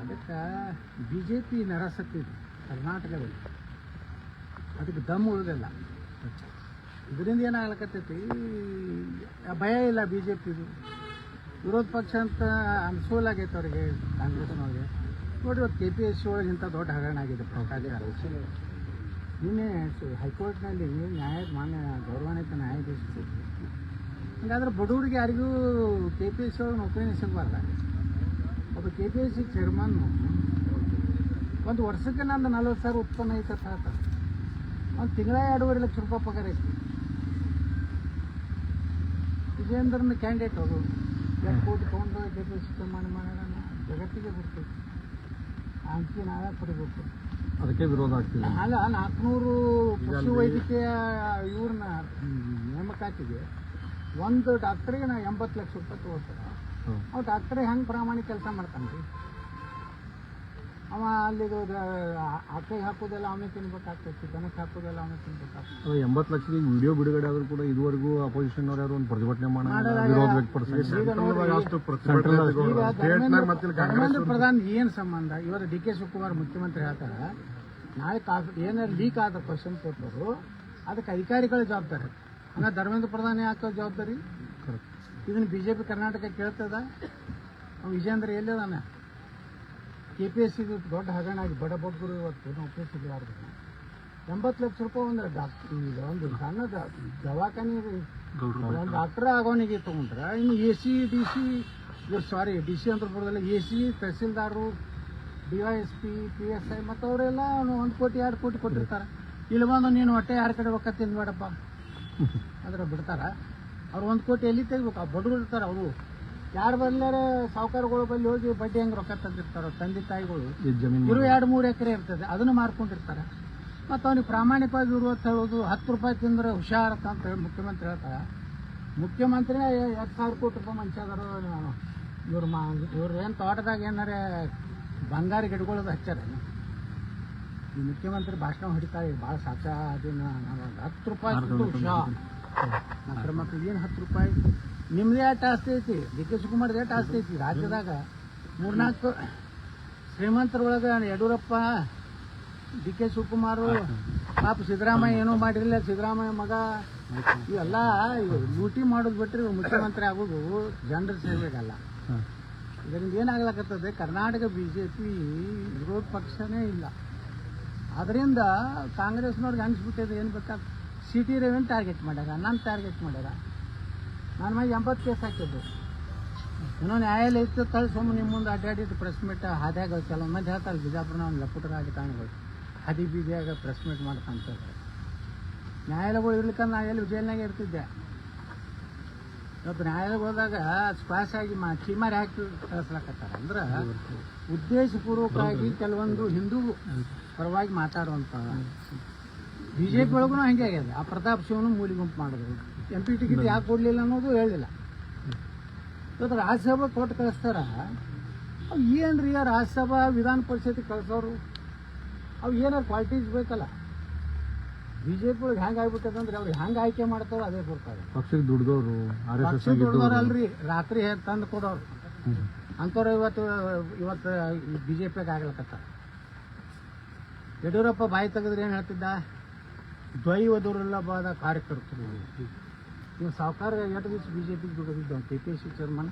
ಅದಕ್ಕೆ B J P ನರಸತ್ತಿದೆ ಕರ್ನಾಟಕದಲ್ಲಿ, ಅದಕ್ಕೆ ದಮ್ ಉಳಿದಿಲ್ಲ. ಇದರಿಂದ ಏನಾಗ್ಲಕತ್ತೈತಿ, ಭಯ ಇಲ್ಲ ಬಿ ಜೆ ಪಿದು. ವಿರೋಧ ಪಕ್ಷ ಅಂತ ಅನುಕೂಲ ಆಗೈತೆ ಅವ್ರಿಗೆ, ಕಾಂಗ್ರೆಸ್ನವ್ರಿಗೆ. ನೋಡಿ ಇವತ್ತು KPSC ಒಳಗೆ ಇಂಥ ದೊಡ್ಡ ಹಗರಣ ಆಗಿದೆ ಭ್ರಷ್ಟಾಚಾರ. ನಿನ್ನೆ ಹೈಕೋರ್ಟ್ನಲ್ಲಿ ಮಾನ್ಯ ಗೌರವಾನ್ವಿತ ನ್ಯಾಯಾಧೀಶರು ಹಂಗಾದ್ರೆ ಬಡವರಿಗೆ ಯಾರಿಗೂ KPSC ಒಳಗೆ ನೌಕರಿನೇ ಸಿಗಬಾರ್ದ. ಒಬ್ಬ KPSC ಚೇರ್ಮನ್ನು ಒಂದು ವರ್ಷಕ್ಕೆ ನಂದು 40,000 ಉತ್ಪನ್ನ ಐತೆ ಆತ, ಒಂದು ತಿಂಗಳ 2.5 ಲಕ್ಷ ರೂಪಾಯಿ ಪಗಾರ ಐತಿ. ವಿಜೇಂದ್ರನ ಕ್ಯಾಂಡಿಡೇಟ್ ಅವರು 2 ಕೋಟಿ ತೊಗೊಂಡು KPSC ಚೇರ್ಮನ್ ಮಾಡೋಣ ಜಗತ್ತಿಗೆ ಬಿಡ್ತೈತಿ. ಅಂಕಿ ನಾವೇ ಕೊಡಬೇಕು, ಅದಕ್ಕೆ ವಿರೋಧ ಆಗ್ತಿದೆ. ಅಲ್ಲ 400 ಪಶು ವೈದ್ಯಕೀಯ ಇವ್ರನ್ನ ನೇಮಕಾತಿಗೆ ಒಂದು ಡಾಕ್ಟ್ರಿಗೆ ನಾವು 80 ಲಕ್ಷ ರೂಪಾಯಿ ತೊಗೊಳ್ತಾರೆ. ಅವ ಡಾಕ್ಟ್ರಿಗೆ ಹೆಂಗೆ ಪ್ರಾಮಾಣಿಕ ಕೆಲಸ ಮಾಡ್ತಾನೆ ರೀ? ಅವ ಅಲ್ಲಿಗೆ ಆಕೆಗೆ ಹಾಕೋದೆಲ್ಲ ಅವನೇ ತಿನ್ಬೇಕಾಗ್ತೈತಿ, ದನಕ್ಕೆ ಹಾಕೋದೆಲ್ಲ ಅವನೇ ತಿನ್ಬೇಕಾಗ್ತೈತಿ. 80 ಲಕ್ಷದ ವಿಡಿಯೋ ಬಿಡುಗಡೆ ಆದ್ರೂ ಕೂಡ ಇದುವರೆಗೂ ಅಪೋಸಿಷನ್ ಅವ್ರು ಯಾರು ಒಂದು ಪ್ರತಿಭಟನೆ ವಿರೋಧ ವ್ಯಕ್ತಪಡಿಸಿದ್ರು. ಧರ್ಮೇಂದ್ರ ಪ್ರಧಾನ್ ಏನು ಸಂಬಂಧ? ಇವತ್ತು DK ಶಿವಕುಮಾರ್ ಮುಖ್ಯಮಂತ್ರಿ ಹೇಳ್ತಾರೆ, ನಾಳೆ ಏನಾದ್ರು ಲೀಕ್ ಆದ ಕ್ವಶನ್ ಪೇಪರು ಅದಕ್ಕೆ ಅಧಿಕಾರಿಗಳ ಜವಾಬ್ದಾರಿ. ಅಂದ್ರೆ ಧರ್ಮೇಂದ್ರ ಪ್ರಧಾನ್ ಯಾಕೆ ಜವಾಬ್ದಾರಿ? ಇದನ್ನು BJP ಕರ್ನಾಟಕ ಕೇಳ್ತದ? ವಿಜೇಂದ್ರ ಎಲ್ಲಿದಾನೆ? KPSC ದೊಡ್ಡ ಹಗರಣ ಆಗಿ ಬಡ ಬಗ್ಗರು ಇವತ್ತು ನೌಕರಿ ಸಿಗಲಾರ್ದು. 80 ಲಕ್ಷ ರೂಪಾಯಿ ಒಂದು ಸಣ್ಣ ದವಾಖಾನೆ ಒಂದು ಡಾಕ್ಟರ್ ಆಗೋನಿಗೆ ತೊಗೊಂಡ್ರೆ ಇನ್ನು AC DC ಅಂತರಪುರದಲ್ಲಿ AC ತಹಸೀಲ್ದಾರರು, DYSP, PSI ಮತ್ತು ಅವರೆಲ್ಲ 1 ಕೋಟಿ 2 ಕೋಟಿ ಕೊಟ್ಟಿರ್ತಾರೆ. ಇಲ್ಲಿ ಬಂದು ನೀನು ಹೊಟ್ಟೆ ಯಾರ ಕಡೆ ರೊಕ್ಕ ತಿನ್ಬೇಡಪ್ಪ ಅಂದ್ರೆ ಬಿಡ್ತಾರ. ಅವ್ರು 1 ಕೋಟಿ ಎಲ್ಲಿ ತೆಗಿಬೇಕು? ಆ ಬಡವರು ಇರ್ತಾರೆ, ಅವರು ಯಾರು ಬರ್ಲಾರ ಸಾಹುಕಾರಗಳು ಬಲ್ಲಿ ಹೋಗಿ ಬಡ್ಡಿ ಹೆಂಗೆ ರೊಕ್ಕ ತಂದಿರ್ತಾರೋ ತಂದೆ ತಾಯಿಗಳು. 2-3 ಎಕರೆ ಇರ್ತದೆ, ಅದನ್ನು ಮಾರ್ಕೊಂಡಿರ್ತಾರೆ. ಮತ್ತು ಅವ್ನಿಗೆ ಪ್ರಾಮಾಣಿಕವಾಗಿ ಇರುವತ್ತು ಹೇಳೋದು 10 ರೂಪಾಯಿ ತಿಂದರೆ ಹುಷಾರತ್ತ ಅಂತ ಹೇಳಿ ಮುಖ್ಯಮಂತ್ರಿ ಹೇಳ್ತಾರೆ. ಮುಖ್ಯಮಂತ್ರಿನೇ 2,000 ಕೋಟಿ ರೂಪಾಯಿ ಮನುಷ್ಯ ಅದಾರೋ ಇವ್ರು ಏನು ತೋಟದಾಗ ಏನಾರೇ ಬಂಗಾರ ಗಿಡಗಳದು ಹಚ್ಚಾರ. ಈ ಮುಖ್ಯಮಂತ್ರಿ ಭಾಷಣ ಹೊಡಿತಾರೆ ಭಾಳ ಸಾಚ. ಅದನ್ನ 10 ರೂಪಾಯಿ ಹುಷಾರ್ ನಗರ ಮಕ್ಕಳಿಗೆ ಏನು 10 ರೂಪಾಯಿ? ನಿಮ್ಮದೇ ಏಟ್ ಆಸ್ತಿ ಐತಿ, DK ಶಿವಕುಮಾರ್ದು ಏಟ್ ಆಸ್ತಿ ಐತಿ ರಾಜ್ಯದಾಗ? 3-4 ಶ್ರೀಮಂತರೊಳಗೆ ಯಡಿಯೂರಪ್ಪ, DK ಶಿವಕುಮಾರು, ಪಾಪ ಸಿದ್ದರಾಮಯ್ಯ ಏನೂ ಮಾಡಿರಲಿಲ್ಲ, ಸಿದ್ದರಾಮಯ್ಯ ಮಗ, ಇವೆಲ್ಲ ಲೂಟಿ ಮಾಡೋದು ಬಿಟ್ಟರೆ ಮುಖ್ಯಮಂತ್ರಿ ಆಗೋದು ಜನರ ಸೇವೆಗಲ್ಲ. ಇದರಿಂದ ಏನಾಗ್ಲಕತ್ತದೆ, ಕರ್ನಾಟಕ BJP ವಿರೋಧ ಪಕ್ಷನೇ ಇಲ್ಲ. ಅದರಿಂದ ಕಾಂಗ್ರೆಸ್ನವ್ರಿಗೆ ಅನಿಸ್ಬಿಟ್ಟಿದೆ ಏನು ಬೇಕಾದ್ರೆ CT ರವಿನ ಟಾರ್ಗೆಟ್ ಮಾಡ್ಯಾರ, ನನ್ನ ಟಾರ್ಗೆಟ್ ಮಾಡ್ಯಾರ. ನನ್ನ ಮೇಲೆ 80 ಕೇಸ್ ಹಾಕಿದ್ದು. ಏನೋ ನ್ಯಾಯಾಲಯ ಇತ್ತು ತಳಿ ಸುಮ್ಮನೆ ನಿಮ್ಮ ಮುಂದೆ ಅಡ್ಡಾಡಿದ್ದು ಪ್ರೆಸ್ ಮೀಟ್ ಹಾದ್ಯಾಗ ಕೆಲವೊಂದು ಮಂದಿ ಹೇಳ್ತಾರೆ ಬಿಜಾಪುರ ಒಂದು ಲಪುಟ ರಾಜಕಾರಣಿಗಳು ಹಾದಿ ಬೀದಿಯಾಗ ಪ್ರೆಸ್ ಮೀಟ್ ಮಾಡ್ತಂತ. ನ್ಯಾಯಾಲಯಗಳು ಇರ್ಲಿಕ್ಕಂದ್ರೆ ನಾ ಎಲ್ಲಿ ಜೈಲ್ನಾಗೆ ಇರ್ತಿದ್ದೆ. ಇವತ್ತು ನ್ಯಾಯಾಲಯಕ್ಕೆ ಹೋದಾಗ ಸ್ಕ್ವಾಶ್ ಆಗಿ ಚೀಮಾರಿ ಹಾಕಿ ಕಳಿಸ್ಲಾಕತ್ತಾರ. ಅಂದ್ರೆ ಉದ್ದೇಶಪೂರ್ವಕವಾಗಿ ಕೆಲವೊಂದು ಹಿಂದೂ ಪರವಾಗಿ ಮಾತಾಡುವಂಥ BJP ಒಳಗೂ ಹಂಗೆ ಆಗ್ಯದ. ಆ ಪ್ರತಾಪ್ ಶಿವನು ಮೂಲಿ ಗುಂಪು ಮಾಡಿದ್ರು, MP ಟಿಕೆಟ್ ಯಾಕೆ ಕೊಡಲಿಲ್ಲ ಅನ್ನೋದು ಹೇಳಿಲ್ಲ. ಇವತ್ತು ರಾಜ್ಯಸಭಾ ಕೊಟ್ಟು ಕಳಿಸ್ತಾರ. ಅವು ಏನು ರೀ ರಾಜ್ಯಸಭಾ ವಿಧಾನ ಪರಿಷತ್ತಿಗೆ ಕಳಿಸೋರು? ಅವು ಏನಾರು ಕ್ವಾಲಿಟೀಸ್ ಬೇಕಲ್ಲ. BJP ಒಳಗೆ ಹೆಂಗೆ ಆಗ್ಬಿಟ್ಟದಂದ್ರೆ ಅವ್ರು ಹೆಂಗೆ ಆಯ್ಕೆ ಮಾಡ್ತಾರೋ ಅದೇ ಕೊಡ್ತಾರೆ. ಪಕ್ಷಕ್ಕೆ ದುಡ್ದವರು ಅಲ್ರಿ, ರಾತ್ರಿ ತಂದು ಕೊಡೋರು ಅಂಥವ್ರು ಇವತ್ತು BJPಗೆ ಆಗ್ಲಕತ್ತಾರ. ಯಡಿಯೂರಪ್ಪ ಬಾಯಿ ತೆಗೆದ್ರೆ ಏನು ಹೇಳ್ತಿದ್ದ? ದ್ವೈವ ದುರ್ಲಭವಾದ ಕಾರ್ಯಕರ್ತರು. ನೀವು ಸಾವುಕಾರ 8 ದಿವಸ BJPಗೆ ದುಡಿದಿದ್ದು KPSC ಚೇರ್ಮನ್.